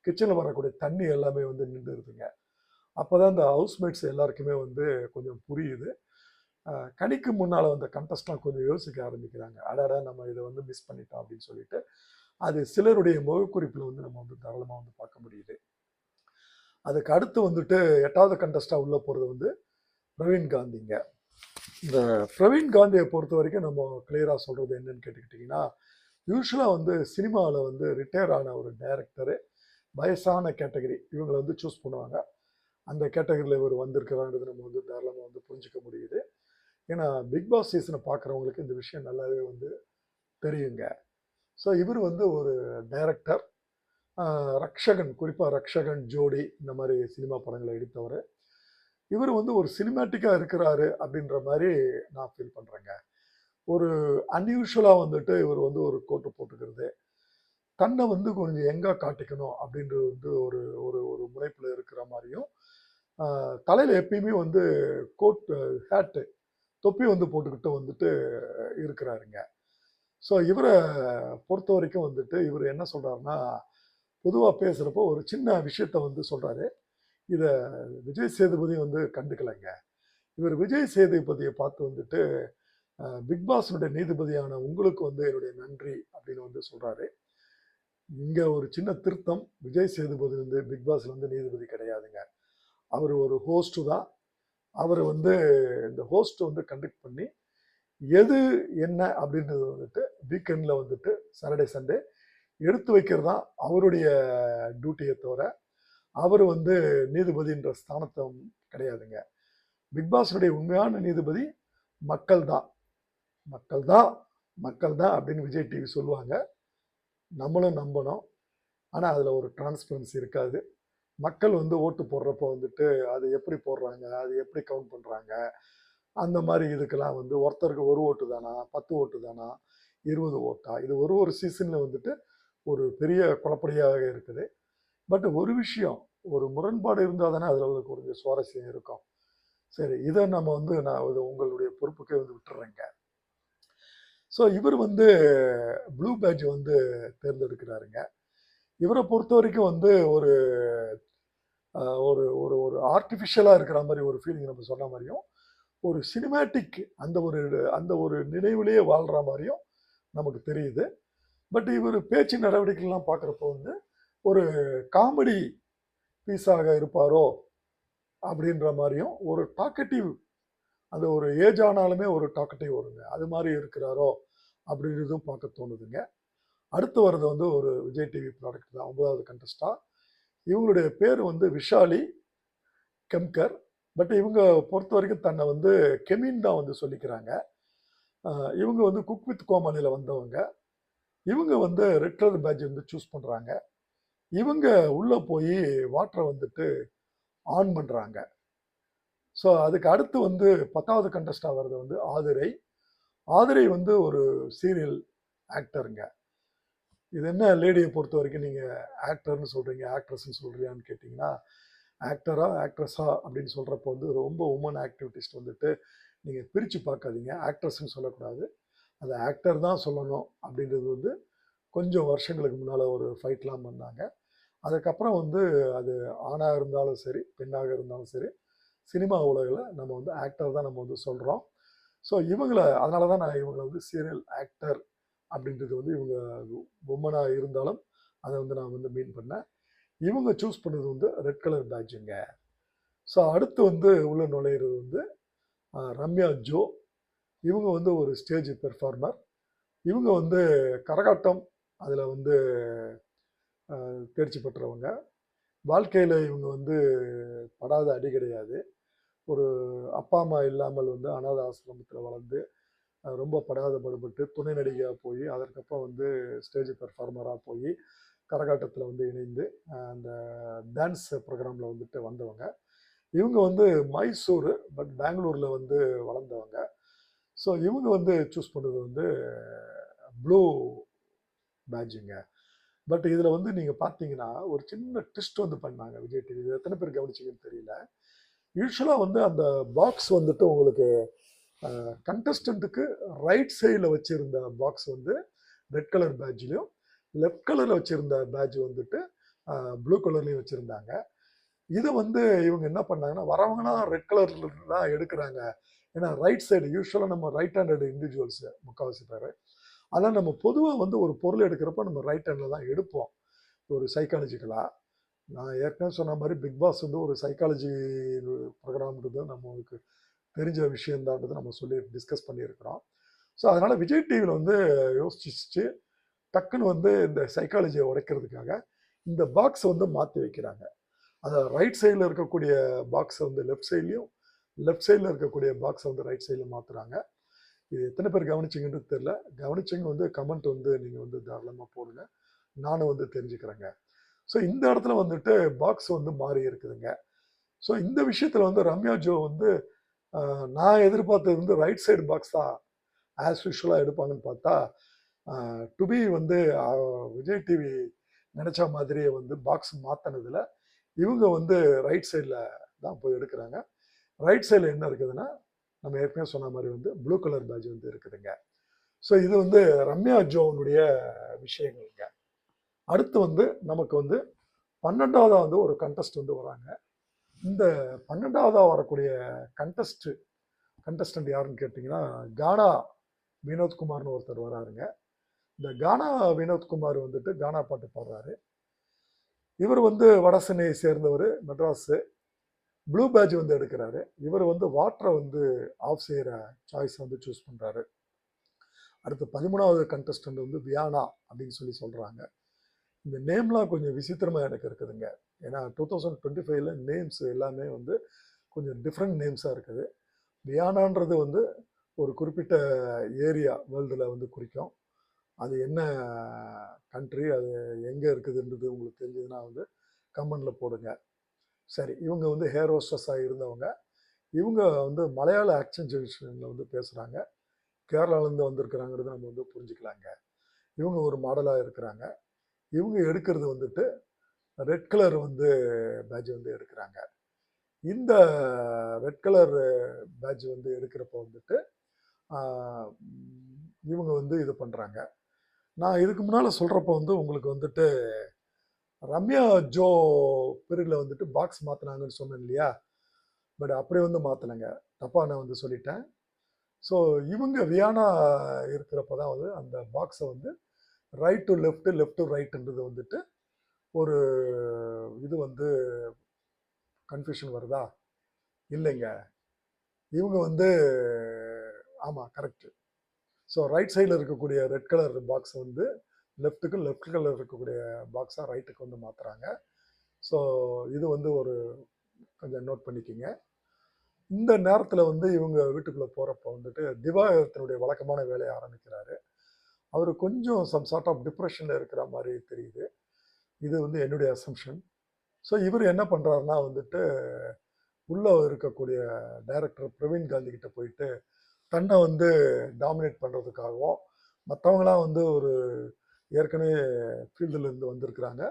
கிச்சனில் வரக்கூடிய தண்ணி எல்லாமே வந்து நின்றுடுதுங்க. அப்போ தான் இந்த ஹவுஸ்மேட்ஸ் எல்லாருக்குமே வந்து கொஞ்சம் புரியுது. கனிக்கு முன்னால் வந்த கண்டஸ்ட்லாம் கொஞ்சம் யோசிக்க ஆரம்பிக்கிறாங்க. அடாடா நம்ம இதை வந்து மிஸ் பண்ணிட்டோம் அப்படின்னு சொல்லிட்டு. அது சிலருடைய முகக்குறிப்பில் வந்து நம்ம வந்து தாராளமாக வந்து பார்க்க முடியுது. அதுக்கு அடுத்து வந்துட்டு 8வது கண்டஸ்டாக உள்ளே போகிறது வந்து பிரவீன் காந்திங்க. இந்த பிரவீன் காந்தியை பொறுத்த வரைக்கும் நம்ம கிளியராக சொல்கிறது என்னன்னு கேட்டுக்கிட்டிங்கன்னா, யூஸ்வலாக வந்து சினிமாவில் வந்து ரிட்டையர் ஆன ஒரு டைரக்டரு, வயசான கேட்டகரி இவங்களை வந்து சூஸ் பண்ணுவாங்க. அந்த கேட்டகரியில் இவர் வந்திருக்கிறான்றது நம்ம வந்து தாராளமாக வந்து புரிஞ்சிக்க முடியுது. ஏன்னா பிக் பாஸ் சீசனை பார்க்குறவங்களுக்கு இந்த விஷயம் நல்லாவே வந்து தெரியுங்க. ஸோ இவர் வந்து ஒரு டைரக்டர், ரக்ஷகன், குறிப்பாக ரக்ஷகன், ஜோடி இந்த மாதிரி சினிமா படங்களை எடுத்தவர். இவர் வந்து ஒரு சினிமேட்டிக்காக இருக்கிறாரு அப்படின்ற மாதிரி நான் ஃபீல் பண்ணுறேங்க. ஒரு அன்யூஷுவலாக வந்துட்டு இவர் வந்து ஒரு கோட்டு போட்டுக்கிறது, தன்னை வந்து கொஞ்சம் யங்கா காட்டிக்கணும் அப்படின்றது வந்து ஒரு ஒரு ஒரு முனைப்பில் இருக்கிற மாதிரியும், தலையில் எப்பயுமே வந்து கோட் ஹேட்டு தொப்பி வந்து போட்டுக்கிட்டு வந்துட்டு இருக்கிறாருங்க. ஸோ இவரை பொறுத்த வரைக்கும் வந்துட்டு இவர் என்ன சொல்கிறாருன்னா, பொதுவாக பேசுகிறப்போ ஒரு சின்ன விஷயத்த வந்து சொல்கிறாரு. இதை விஜய் சேதுபதி வந்து கண்டுக்கலைங்க. இவர் விஜய் சேதுபதியை பார்த்து வந்துட்டு பிக் பாஸுடைய நீதிபதியான உங்களுக்கு வந்து என்னுடைய நன்றி அப்படின்னு வந்து சொல்கிறாரு. இங்கே ஒரு சின்ன திருத்தம், விஜய் சேதுபதி வந்து பிக் பாஸ்ல வந்து நீதிபதி கிடையாதுங்க. அவர் ஒரு ஹோஸ்ட்டு தான். அவர் வந்து இந்த ஹோஸ்ட் வந்து கண்டக்ட் பண்ணி எது என்ன அப்படின்றது வந்துட்டு வீக்கெண்டில் வந்துட்டு சாட்டர்டே சண்டே எடுத்து வைக்கிறது தான் அவருடைய டியூட்டியை தவிர அவர் வந்து நீதிபதின்ற ஸ்தானத்தை கிடையாதுங்க. பிக் பாஸுடைய உண்மையான நீதிபதி மக்கள் தான், மக்கள் தான், மக்கள் தான் அப்படின்னு விஜய் டிவி சொல்லுவாங்க. நம்மளும் நம்பணும். ஆனால் அதில் ஒரு டிரான்ஸ்பரன்சி இருக்காது. மக்கள் வந்து ஓட்டு போடுறப்போ வந்துட்டு அது எப்படி போடுறாங்க, அது எப்படி கவுண்ட் பண்ணுறாங்க, அந்த மாதிரி இதுக்கெல்லாம் வந்து ஒருத்தருக்கு 1 ஓட்டு தானா, 10 ஓட்டு தானா, 20 ஓட்டா, இது ஒரு ஒரு சீசனில் வந்துட்டு ஒரு பெரிய குழப்படியாக இருக்குது. பட் ஒரு விஷயம், ஒரு முரண்பாடு இருந்தால் தானே அதில் வந்து கொஞ்சம் சுவாரஸ்யம் இருக்கும். சரி, இதை நம்ம வந்து நான் உங்களுடைய பொறுப்புக்கே வந்து விட்டுறேங்க. ஸோ இவர் வந்து ப்ளூ பேட்ஜ் வந்து தேர்ந்தெடுக்கிறாருங்க. இவரை பொறுத்த வரைக்கும் வந்து ஒரு ஒரு ஒரு ஒரு ஆர்டிஃபிஷியலாக இருக்கிற மாதிரி ஒரு ஃபீலிங் நம்ம சொன்ன மாதிரியும், ஒரு சினிமேட்டிக் அந்த ஒரு நினைவிலேயே வாழ்கிற மாதிரியும் நமக்கு தெரியுது. பட் இவர் பேச்சு நடவடிக்கைகள்லாம் பார்க்குறப்போ வந்து ஒரு காமெடி பீஸாக இருப்பாரோ அப்படின்ற மாதிரியும், ஒரு டாக்கட்டிவ், அந்த ஒரு ஏஜ் ஆனாலுமே ஒரு டாக்கட்டிவ் வருங்க, அது மாதிரி இருக்கிறாரோ அப்படின்றதும் பார்க்க தோணுதுங்க. அடுத்து வர்றது வந்து ஒரு விஜய் டிவி ப்ராடக்ட் தான், 9வது கண்டஸ்டா. இவங்களுடைய பேர் வந்து விஷாலி கெம்கர். பட் இவங்க பொறுத்த வரைக்கும் தன்னை வந்து கெமின் தான் வந்து சொல்லிக்கிறாங்க. இவங்க வந்து குக் வித் கோமாளியில் வந்தவங்க. இவங்க வந்து ரெட் கலர் பேட்ஜ் வந்து சூஸ் பண்ணுறாங்க. இவங்க உள்ளே போய் வாட்டரை வந்துட்டு ஆன் பண்ணுறாங்க. ஸோ அதுக்கு அடுத்து வந்து 10வது கண்டஸ்டாக வர்றது வந்து ஆதிரை. ஆதிரை வந்து ஒரு சீரியல் ஆக்டருங்க. இது என்ன லேடியை பொறுத்த வரைக்கும் நீங்கள் ஆக்டர்னு சொல்கிறீங்க, ஆக்ட்ரஸ்ன்னு சொல்கிறியான்னு கேட்டிங்கன்னா, ஆக்டரா ஆக்ட்ரஸா அப்படின்னு சொல்கிறப்போ வந்து ரொம்ப உமன் ஆக்டிவிட்டிஸ்ட் வந்துட்டு நீங்கள் பிரித்து பார்க்காதீங்க. ஆக்ட்ரஸ்ன்னு சொல்லக்கூடாது, அது ஆக்டர் தான் சொல்லணும் அப்படின்றது வந்து கொஞ்சம் வருஷங்களுக்கு முன்னால் ஒரு ஃபைட்லாம் பண்ணாங்க. அதுக்கப்புறம் வந்து அது ஆணாக இருந்தாலும் சரி, பெண்ணாக இருந்தாலும் சரி, சினிமா உலகில் நம்ம வந்து ஆக்டர் தான் நம்ம வந்து சொல்கிறோம். ஸோ இவங்களை அதனால தான் நான் இவங்களை வந்து சீரியல் ஆக்டர் அப்படின்றது வந்து இவங்க உமனாக இருந்தாலும் அதை வந்து நான் வந்து மீன் பண்ணேன். இவங்க சூஸ் பண்ணது வந்து ரெட் கலர் பேட்ஜுங்க. ஸோ அடுத்து வந்து உள்ள நுழையிறது வந்து ரம்யா ஜோ. இவங்க வந்து ஒரு ஸ்டேஜ் பெர்ஃபார்மர். இவங்க வந்து கரகாட்டம் அதில் வந்து தேர்ச்சி பெற்றவங்க. வாழ்க்கையில் இவங்க வந்து படாத அடி கிடையாது. ஒரு அப்பா அம்மா இல்லாமல் வந்து அனாத ஆசிரமத்தில் வளர்ந்து ரொம்ப படாத படுபட்டு துணை நடிகையாக போய் அதற்கப்புறம் வந்து ஸ்டேஜ் பெர்ஃபார்மராக போய் கரகாட்டத்தில் வந்து இணைந்து அந்த டான்ஸ் ப்ரோக்ராமில் வந்துட்டு வந்தவங்க. இவங்க வந்து மைசூர் பட் பெங்களூரில் வந்து வளர்ந்தவங்க. ஸோ இவங்க வந்து சூஸ் பண்ணது வந்து ப்ளூ பேட்ஜுங்க. பட் இதில் வந்து நீங்கள் பார்த்தீங்கன்னா ஒரு சின்ன ட்விஸ்ட் வந்து பண்ணாங்க விஜய் டிவி. இது எத்தனை பேர் கவனிச்சிங்கன்னு தெரியல. யூஸ்வலாக வந்து அந்த பாக்ஸ் வந்துட்டு உங்களுக்கு கண்டஸ்டண்ட்டுக்கு ரைட் சைடில் வச்சுருந்த பாக்ஸ் வந்து ரெட் கலர் பேட்ஜ்லையும், லெஃப்ட் கலரில் வச்சுருந்த பேட்ஜ் வந்துட்டு ப்ளூ கலர்லேயும் வச்சுருந்தாங்க. இதை வந்து இவங்க என்ன பண்ணாங்கன்னா, வரவங்களாம் ரெட் கலரில் தான் எடுக்கிறாங்க. ஏன்னா ரைட் சைடு யூஸ்வலாக நம்ம ரைட் ஹேண்டட் இண்டிவிஜுவல்ஸு முக்கால்வாசி பேர். அதான் நம்ம பொதுவாக வந்து ஒரு பொருள் எடுக்கிறப்ப நம்ம ரைட் ஹேண்டில் தான் எடுப்போம், ஒரு சைக்காலஜிக்கலாக. நான் ஏற்கனவே சொன்ன மாதிரி பிக் பாஸ் வந்து ஒரு சைக்காலஜி ப்ரோக்ராம்ன்றது நம்மளுக்கு தெரிஞ்ச விஷயந்தான்றது நம்ம சொல்லி டிஸ்கஸ் பண்ணியிருக்கிறோம். ஸோ அதனால் விஜய் டிவியில் வந்து யோசிச்சு டக்குன்னு வந்து இந்த சைக்காலஜியை உடைக்கிறதுக்காக இந்த பாக்ஸை வந்து மாற்றி வைக்கிறாங்க. அதை ரைட் சைடில் இருக்கக்கூடிய பாக்ஸை வந்து லெஃப்ட் சைட்லேயும், லெஃப்ட் சைடில் இருக்கக்கூடிய பாக்ஸை வந்து ரைட் சைடில் மாற்றுறாங்க. இது எத்தனை பேர் கவனிச்சிங்கன்னு தெரியல. கவனிச்சிங்க வந்து கமெண்ட் வந்து நீங்கள் வந்து தாராளமாக போடுங்க, நானும் வந்து தெரிஞ்சுக்கிறேங்க. ஸோ இந்த இடத்துல வந்துட்டு பாக்ஸ் வந்து மாறி இருக்குதுங்க. ஸோ இந்த விஷயத்தில் வந்து ரம்யா ஜோ வந்து நான் எதிர்பார்த்தது வந்து ரைட் சைடு பாக்ஸ் தான் ஆஸ் யூஷுவலாக எடுப்பாங்கன்னு பார்த்தா டுபி வந்து விஜய் டிவி நினச்ச மாதிரியே வந்து பாக்ஸ் மாற்றினதில் இவங்க வந்து ரைட் சைடில் தான் போய் எடுக்கிறாங்க. ரைட் சைடில் என்ன இருக்குதுன்னா, நம்ம ஏற்கனவே சொன்ன மாதிரி வந்து ப்ளூ கலர் பேட்ச் வந்து இருக்குதுங்க. ஸோ இது வந்து ரம்யா ஜோனுடைய விஷயங்கள்ங்க. அடுத்து வந்து நமக்கு வந்து 12வதா வந்து ஒரு கண்டஸ்ட் வந்து வராங்க. இந்த 12வதா வரக்கூடிய கண்டஸ்டன்ட் யாருன்னு கேட்டிங்கன்னா, கானா வினோத்குமார்னு ஒருத்தர் வராருங்க. இந்த கானா வினோத்குமார் வந்துட்டு கானா பாட்டு பாடுறாரு. இவர் வந்து வட சென்னையை சேர்ந்தவர், மெட்ராஸு. ப்ளூ பேட்ச் வந்து எடுக்கிறாரு. இவர் வந்து வாட்டரை வந்து ஆஃப் செய்கிற சாய்ஸ் வந்து சூஸ் பண்ணுறாரு. அடுத்து 13வது கண்டஸ்டன்ட் வந்து வியானா அப்படின்னு சொல்கிறாங்க. இந்த நேம்லாம் கொஞ்சம் விசித்திரமாக எனக்கு இருக்குதுங்க. ஏன்னா 2025ல நேம்ஸ் எல்லாமே வந்து கொஞ்சம் டிஃப்ரெண்ட் நேம்ஸாக இருக்குது. வியானான்றது வந்து ஒரு குறிப்பிட்ட ஏரியா வேர்ல்டில் வந்து குறிக்கும். அது என்ன கண்ட்ரி, அது எங்கே இருக்குதுன்றது உங்களுக்கு தெரிஞ்சதுன்னா வந்து கமெண்டில் போடுங்க. சரி, இவங்க வந்து ஹேர் ஹோஸ்டஸாக இருந்தவங்க. இவங்க வந்து மலையாள ஆக்சென்ட் வந்து பேசுகிறாங்க. கேரளாவிலேருந்து வந்திருக்கிறாங்கிறது நம்ம வந்து புரிஞ்சுக்கலாங்க. இவங்க ஒரு மாடலாக இருக்கிறாங்க. இவங்க எடுக்கிறது வந்துட்டு ரெட் கலர் வந்து பேட்ச் வந்து எடுக்கிறாங்க. இந்த ரெட் கலர் பேட்ச் வந்து எடுக்கிறப்ப வந்துட்டு இவங்க வந்து இது பண்ணுறாங்க. நான் இதுக்கு முன்னால் சொல்கிறப்ப வந்து உங்களுக்கு வந்துட்டு ரம்யா ஜோ பீரியடில் வந்துட்டு பாக்ஸ் மாற்றினாங்கன்னு சொன்னேன் இல்லையா? பட் அப்படி வந்து மாற்றலைங்க, தப்பாக நான் வந்து சொல்லிட்டேன். ஸோ இவங்க வியானா இருக்கிறப்ப தான் வந்து அந்த பாக்ஸை வந்து right to left, left to ரைட்டுன்றது வந்துட்டு ஒரு இது வந்து கன்ஃபியூஷன் வருதா? இல்லைங்க, இவங்க வந்து ஆமாம் கரெக்டு. ஸோ ரைட் சைடில் இருக்கக்கூடிய ரெட் கலர் பாக்ஸ் வந்து லெஃப்ட்டுக்கு, லெஃப்ட் கலர் இருக்கக்கூடிய பாக்ஸாக ரைட்டுக்கு வந்து மாற்றுறாங்க. ஸோ இது வந்து ஒரு கொஞ்சம் நோட் பண்ணிக்கிங்க. இந்த நேரத்தில் வந்து இவங்க வீட்டுக்குள்ளே போகிறப்ப வந்துட்டு திவாகரத்தினுடைய வழக்கமான வேலையை ஆரம்பிக்கிறாரு. அவர் கொஞ்சம் சம் சார்ட் ஆஃப் டிப்ரெஷனில் இருக்கிற மாதிரி தெரியுது. இது வந்து என்னுடைய அசம்ஷன். ஸோ இவர் என்ன பண்ணுறாருன்னா வந்துட்டு உள்ளே இருக்கக்கூடிய டைரக்டர் பிரவீன் காந்தி கிட்ட போயிட்டு தன்னை வந்து டாமினேட் பண்ணுறதுக்காகவும், மற்றவங்களாம் வந்து ஒரு ஏற்கனவே ஃபீல்டுலேருந்து வந்திருக்கிறாங்க,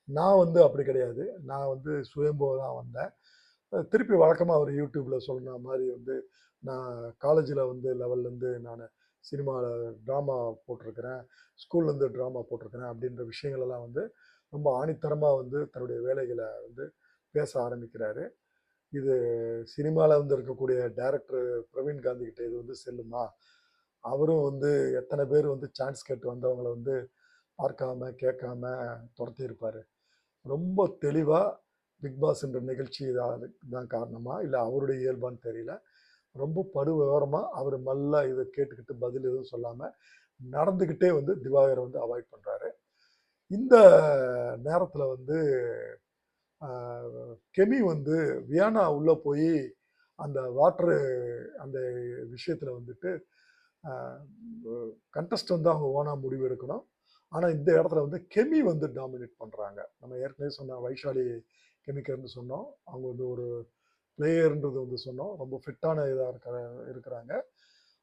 நான் வந்து அப்படி கிடையாது, நான் வந்து சுயம்புவாக தான் வந்தேன். திருப்பி வழக்கமாக அவர் யூடியூப்பில் சொல்கிற மாதிரி வந்து நான் காலேஜில் வந்து லெவல்லேருந்து நான் சினிமாவில் ட்ராமா போட்டிருக்கிறேன், ஸ்கூல்லேருந்து ட்ராமா போட்டிருக்கிறேன் அப்படின்ற விஷயங்களெல்லாம் வந்து ரொம்ப ஆணித்தரமாக வந்து தன்னுடைய வேலைகளை வந்து பேச ஆரம்பிக்கிறாரு. இது சினிமாவில் வந்து இருக்கக்கூடிய டைரக்டர் பிரவீன் காந்தி கிட்ட இது வந்து செல்லுமா? அவரும் வந்து எத்தனை பேர் வந்து சான்ஸ் கேட்டு வந்தவங்களை வந்து பார்க்காம கேட்காம துரத்தி இருப்பார். ரொம்ப தெளிவாக பிக் பாஸ் என்ற நிகழ்ச்சி தான் காரணமா இல்லை அவருடைய இயல்பான்னு தெரியல, ரொம்ப படு விவரமாக அவர் நல்லா இதை கேட்டுக்கிட்டு பதில் எதுவும் சொல்லாமல் நடந்துக்கிட்டே வந்து திவாகரை வந்து அவாய்ட் பண்ணுறாரு. இந்த நேரத்தில் வந்து கெமி வந்து வியானா உள்ளே போய் அந்த வாட்ரு அந்த விஷயத்தில் வந்துட்டு கண்டஸ்ட் வந்து அவங்க ஓனாக முடிவு எடுக்கணும். ஆனால் இந்த இடத்துல வந்து கெமி வந்து டாமினேட் பண்ணுறாங்க. நம்ம ஏற்கனவே சொன்ன வைஷாலி கெமிக்கர்னு சொன்னோம், அவங்க வந்து ஒரு பிளேயர்ன்றது வந்து சொன்னோம், ரொம்ப ஃபிட்டான இதாக இருக்கிறாங்க.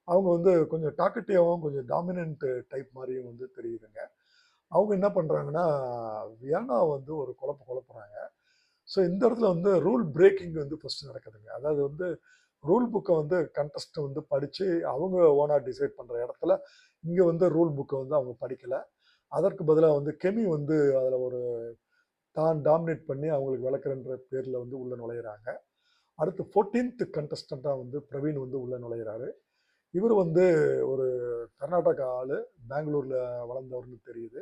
அவங்க வந்து கொஞ்சம் டாக்கட்டியாகவும் கொஞ்சம் டாமினன்ட் டைப் மாதிரியும் வந்து தெரியுதுங்க. அவங்க என்ன பண்ணுறாங்கன்னா வியானா வந்து ஒரு குழப்புறாங்க. ஸோ இந்த இடத்துல வந்து ரூல் பிரேக்கிங் வந்து ஃபஸ்ட்டு நடக்குதுங்க. அதாவது வந்து ரூல் புக்கை வந்து கண்டஸ்ட் வந்து படித்து அவங்க ஓனாக டிசைட் பண்ணுற இடத்துல இங்கே வந்து ரூல் புக்கை வந்து அவங்க படிக்கலை. அதற்கு பதிலாக வந்து கெமி வந்து அதில் ஒரு தான் டாமினேட் பண்ணி அவங்களுக்கு விளக்குறன்ற பேரில் வந்து உள்ளே நுழையிறாங்க. அடுத்து 14th கண்டஸ்டண்ட்டாக வந்து பிரவீன் வந்து உள்ளே நுழையிறாரு. இவர் வந்து ஒரு கர்நாடகா ஆள், பெங்களூரில் வளர்ந்தவர்னு தெரியுது,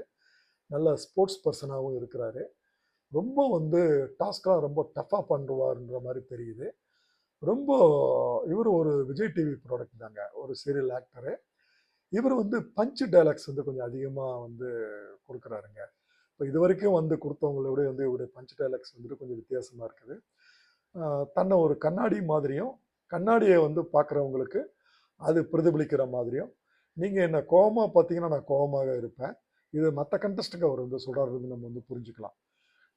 நல்ல ஸ்போர்ட்ஸ் பர்சனாகவும் இருக்கிறாரு. ரொம்ப வந்து டாஸ்க்லாம் ரொம்ப டஃப்பாக பண்ணுவார்ன்ற மாதிரி தெரியுது. ரொம்ப இவர் ஒரு விஜய் டிவி ப்ராடக்ட் தாங்க, ஒரு சீரியல் ஆக்டரு. இவர் வந்து பஞ்சு டைலாக்ஸ் வந்து கொஞ்சம் அதிகமாக வந்து கொடுக்குறாருங்க. இப்போ இது வரைக்கும் வந்து கொடுத்தவங்களோட வந்து இவருடைய பஞ்ச் டைலாக்ஸ் வந்துட்டு கொஞ்சம் வித்தியாசமாக இருக்குது. தன்னை ஒரு கண்ணாடி மாதிரியும், கண்ணாடியை வந்து பார்க்குறவங்களுக்கு அது பிரதிபலிக்கிற மாதிரியும், நீங்கள் என்ன கோபமாக பார்த்தீங்கன்னா நான் கோபமாக இருப்பேன், இது மற்ற கண்டஸ்ட்டுக்கு அவர் வந்து சொல்கிறாருன்னு நம்ம வந்து புரிஞ்சுக்கலாம்.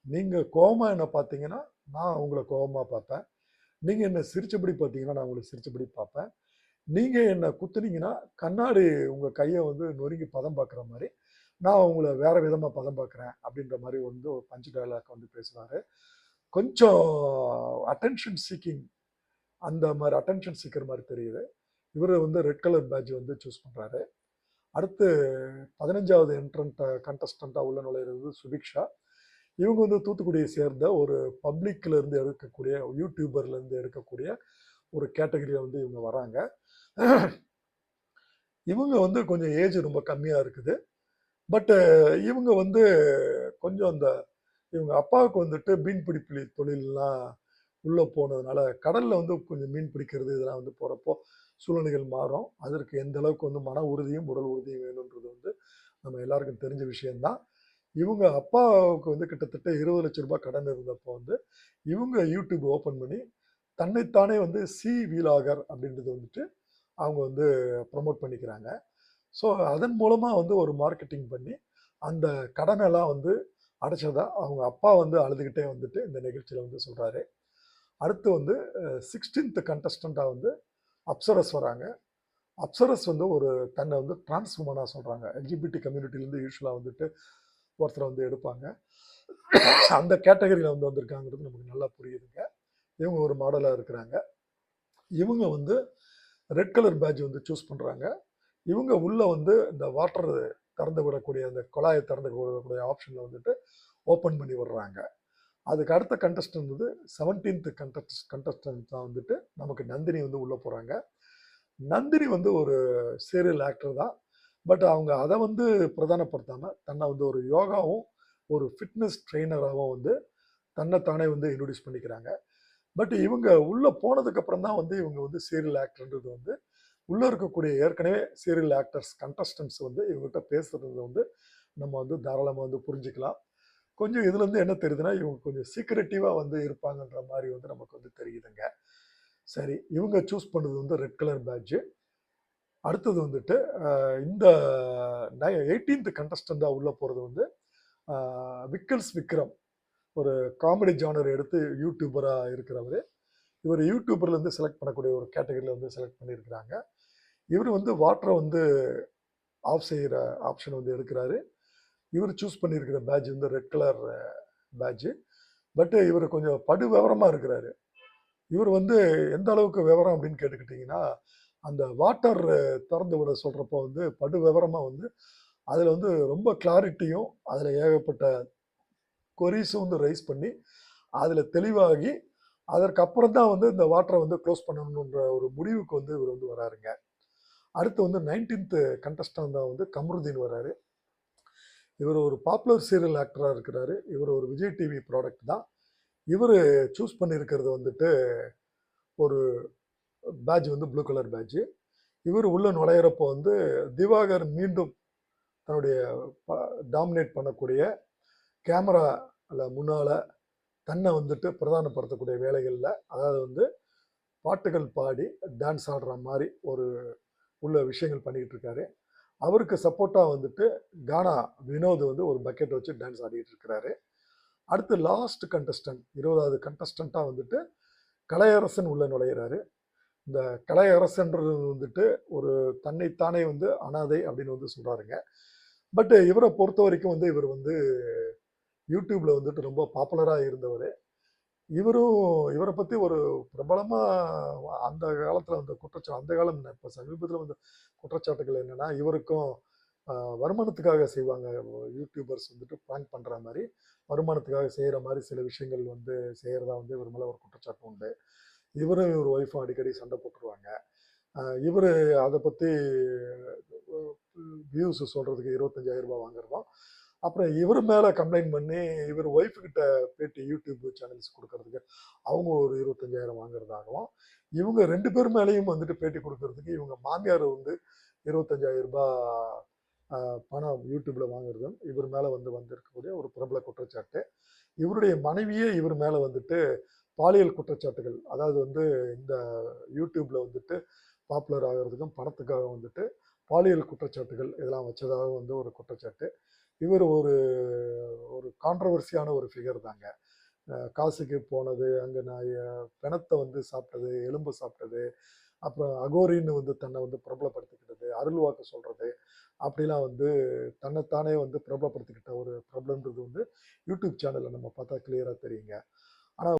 நீங்கள் கோபமாக என்ன பார்த்தீங்கன்னா நான் உங்களை கோபமாக பார்ப்பேன், நீங்கள் என்ன சிரிச்சபடி பார்த்தீங்கன்னா நான் உங்களை சிரிச்சபடி பார்ப்பேன், நீங்க என்ன குத்துனீங்கன்னா, கண்ணாடி உங்க கைய வந்து நொறுங்கி பதம் பார்க்குற மாரி, நான் உங்கள வேற விதமா பதம் பார்க்குறேன். அப்படின்ற மாரி வந்து ஒரு பஞ்ச் டயலாக் வந்து பேசுனாரு. கொஞ்சம் அட்டென்ஷன் சீக்கிங் அந்த மாரி அட்டென்ஷன் சீக்கர் மாரி தெரியுது. இவரு வந்து ரெட் கலர் பேட்ஜ் வந்து சூஸ் பண்றாரு. அடுத்து 15வது கண்டஸ்டன்ட்டா உள்ள நுழையிறது சுபிக்ஷா. இவங்க வந்து தூத்துக்குடியை சேர்ந்த ஒரு பப்ளிக்ல இருந்து எடுக்கக்கூடிய யூடியூபர்ல இருந்து எடுக்கக்கூடிய ஒரு கேட்டகரியில வந்து இவங்க வராங்க. இவங்க வந்து கொஞ்சம் ஏஜ் ரொம்ப கம்மியா இருக்குது. பட் இவங்க வந்து கொஞ்சம் அந்த இவங்க அப்பாவுக்கு வந்துட்டு மீன்பிடி தொழில்லாம் உள்ள போனதுனால கடல்ல வந்து கொஞ்சம் மீன் பிடிக்கிறது இதெல்லாம் வந்து போறப்போ சூழ்நிலைகள் மாறும். அதற்கு எந்த அளவுக்கு வந்து மன உறுதியும் உடல் உறுதியும் வேணும்ன்றது வந்து நம்ம எல்லாருக்கும் தெரிஞ்ச விஷயம்தான். இவங்க அப்பாவுக்கு வந்து கிட்டத்தட்ட 20 லட்சம் ரூபாய் கடன் இருந்தப்போ வந்து இவங்க யூடியூப் ஓபன் பண்ணி தன்னைத்தானே வந்து வீலாகர் அப்படின்றது வந்துட்டு அவங்க வந்து ப்ரமோட் பண்ணிக்கிறாங்க. ஸோ அதன் மூலமா வந்து ஒரு மார்க்கெட்டிங் பண்ணி அந்த கடனெல்லாம் வந்து அடைச்சதா அவங்க அப்பா வந்து அழுதுகிட்டே வந்துட்டு இந்த நிகழ்ச்சியில வந்து சொல்றாரு. அடுத்து வந்து 16th கண்டஸ்டண்டா வந்து அப்சரஸ் வராங்க. அப்சரஸ் வந்து ஒரு தன்னை வந்து டிரான்ஸ் உமனா சொல்றாங்க. எல்ஜிபிடி கம்யூனிட்டிலேருந்து யூஸ்வலா வந்துட்டு ஒருத்தரை வந்து எடுப்பாங்க. அந்த கேட்டகரியில வந்து வந்திருக்காங்கிறது நமக்கு நல்லா புரியுதுங்க. இவங்க ஒரு மாடலா இருக்கிறாங்க. இவங்க வந்து ரெட் கலர் பேட்ஜ் வந்து சூஸ் பண்றாங்க. இவங்க உள்ள வந்து இந்த வாட்டர் திறந்து விடக்கூடிய அந்த குழாயை திறந்து விடக்கூடிய ஆப்ஷன்ல வந்துட்டு ஓப்பன் பண்ணி விடுறாங்க. அதுக்கு அடுத்த கண்டஸ்டன்ட் வந்து 17th கண்டஸ்டன்ட் தான் வந்துட்டு நமக்கு நந்தினி வந்து உள்ள போறாங்க. நந்தினி வந்து ஒரு சீரியல் ஆக்டர் தான். பட் அவங்க அதை வந்து பிரதானப்படுத்தாம தன்னை வந்து ஒரு யோகாவும் ஒரு ஃபிட்னஸ் ட்ரெயினராகவும் வந்து தன்னைத்தானே வந்து இன்ட்ரடியூஸ் பண்ணிக்கிறாங்க. பட் இவங்க உள்ள போனதுக்கு அப்புறம் தான் வந்து இவங்க வந்து சீரியல் ஆக்டர்ன்றது வந்து உள்ள இருக்கக்கூடிய ஏற்கனவே சீரியல் ஆக்டர்ஸ் கண்டஸ்டன்ட்ஸ் வந்து இவங்ககிட்ட பேசுறது வந்து நம்ம வந்து தாராளமாக வந்து புரிஞ்சுக்கலாம். கொஞ்சம் இதுல இருந்து என்ன தெரியுதுன்னா இவங்க கொஞ்சம் சீக்ரெட்டிவா வந்து இருப்பாங்கன்ற மாதிரி வந்து நமக்கு வந்து தெரியுதுங்க. சரி, இவங்க சூஸ் பண்ணது வந்து ரெட் கலர் பேட்ஜ். அடுத்தது வந்துட்டு இந்த 18th கண்டஸ்டண்டா உள்ள போறது வந்து விக்கல்ஸ் விக்ரம், ஒரு காமெடி ஜானர் எடுத்து யூடியூபரா இருக்கிறவர். இவர் யூடியூபர்ல இருந்து செலக்ட் பண்ணக்கூடிய ஒரு கேட்டகரியில வந்து செலக்ட் பண்ணியிருக்கிறாங்க. இவர் வந்து வாட்டரை வந்து ஆஃப் செய்யற ஆப்ஷன் வந்து எடுக்கிறாரு. இவர் சூஸ் பண்ணியிருக்கிற பேட்ஜ் வந்து ரெட் கலர் பேட்ஜ். பட் இவர் கொஞ்சம் படு விவரமா இருக்கிறாரு. இவர் வந்து எந்த அளவுக்கு விவரம் அப்படின்னு கேட்டுக்கிட்டீங்கன்னா, அந்த வாட்டர் திறந்து விட சொல்றப்போ வந்து படு விவரமா வந்து அதுல வந்து ரொம்ப கிளாரிட்டியும் அதுல ஏகப்பட்ட கொரீஸும் வந்து ரைஸ் பண்ணி அதுல தெளிவாகி அதற்கு அப்புறம் தான் வந்து இந்த வாட்டரை வந்து க்ளோஸ் பண்ணணுன்ற ஒரு முடிவுக்கு வந்து இவர் வந்து வராருங்க. அடுத்து வந்து 19th கண்டஸ்டன்ட் தான் வந்து கமருதீன் வராரு. இவர் ஒரு பாப்புலர் சீரியல் ஆக்டரா இருக்கிறாரு. இவர் ஒரு விஜய் டிவி ப்ராடக்ட் தான். இவர் சூஸ் பண்ணியிருக்கிறது வந்துட்டு ஒரு பேட்ஜ் வந்து ப்ளூ கலர் பேட்ஜ். இவர் உள்ள நுழையிறப்போ வந்து திவாகர் மீண்டும் தன்னுடைய டாமினேட் பண்ணக்கூடிய கேமரால முன்னால தன்னை வந்துட்டு பிரதானப்படுத்தக்கூடிய வேலைகளில், அதாவது வந்து பாட்டுகள் பாடி டான்ஸ் ஆடுற மாதிரி ஒரு உள்ள விஷயங்கள் பண்ணிக்கிட்டு இருக்காரு. அவருக்கு சப்போர்ட்டா வந்துட்டு கானா வினோத் வந்து ஒரு பக்கெட் வச்சு டான்ஸ் ஆடிட்டு இருக்கிறாரு. அடுத்து லாஸ்ட் கண்டஸ்டன்ட் 20வது கண்டஸ்டண்டா வந்துட்டு கலையரசன் உள்ள நுழையிறாரு. இந்த கலையரசன்றது வந்துட்டு ஒரு தன்னைத்தானே வந்து அனாதை அப்படின்னு வந்து சொல்றாருங்க. பட் இவரை பொறுத்த வரைக்கும் வந்து இவர் வந்து யூடியூப்ல வந்துட்டு ரொம்ப பாப்புலரா இருந்தவர். இவரை பத்தி ஒரு பிரபலமா அந்த காலத்துல வந்த குற்றச்சாட்டு, அந்த காலம் இல்ல, இப்ப சமீபத்துல வந்த குற்றச்சாட்டுகள் என்னன்னா இவருக்கும் வருமானத்துக்காக செய்வாங்க. யூடியூபர்ஸ் வந்துட்டு பிராங்க் பண்ற மாதிரி வருமானத்துக்காக செய்யற மாதிரி சில விஷயங்கள் வந்து செய்யறதா வந்து இவர் மேல ஒரு குற்றச்சாட்டு உண்டு. இவரும் இவர் ஒய்ஃபும் அடிக்கடி சண்டை போட்டுருவாங்க. இவர் அதை பற்றி வியூஸ் சொல்கிறதுக்கு 25,000 ரூபாய் வாங்குறதும், அப்புறம் இவர் மேலே கம்ப்ளைண்ட் பண்ணி இவர் ஒய்ஃபு கிட்ட பேட்டி யூடியூப் சேனல்ஸ் கொடுக்கறதுக்கு அவங்க ஒரு 25,000 வாங்குறதாகவும், இவங்க 2 பேர் மேலேயும் வந்துட்டு பேட்டி கொடுக்கறதுக்கு இவங்க மாமியார் வந்து 25,000 ரூபாய் பணம் யூடியூப்ல வாங்குறதும் இவர் மேலே வந்து வந்திருக்கக்கூடிய ஒரு பிரபல குற்றச்சாட்டு. இவருடைய மனைவியே இவர் மேலே வந்துட்டு பாலியல் குற்றச்சாட்டுகள், அதாவது வந்து இந்த யூடியூப்ல வந்துட்டு பாப்புலர் ஆகிறதுக்கும் பணத்துக்காக வந்துட்டு பாலியல் குற்றச்சாட்டுகள் இதெல்லாம் வச்சதாக வந்து ஒரு குற்றச்சாட்டு. இவர் ஒரு ஒரு கான்ட்ரவர்சியான ஒரு ஃபிகர் தாங்க. காசுக்கு போனது, அங்கே நான் பிணத்தை வந்து சாப்பிட்டது, எலும்பு சாப்பிட்டது, அப்புறம் அகோரின்னு வந்து தன்னை வந்து பிரபலப்படுத்திக்கிட்டது, அருள் வாக்கு சொல்றது, அப்படிலாம் வந்து தன்னைத்தானே வந்து பிரபலப்படுத்திக்கிட்ட ஒரு பிரபலன்றது வந்து யூடியூப் சேனல்ல நம்ம பார்த்தா கிளியரா தெரியுங்க.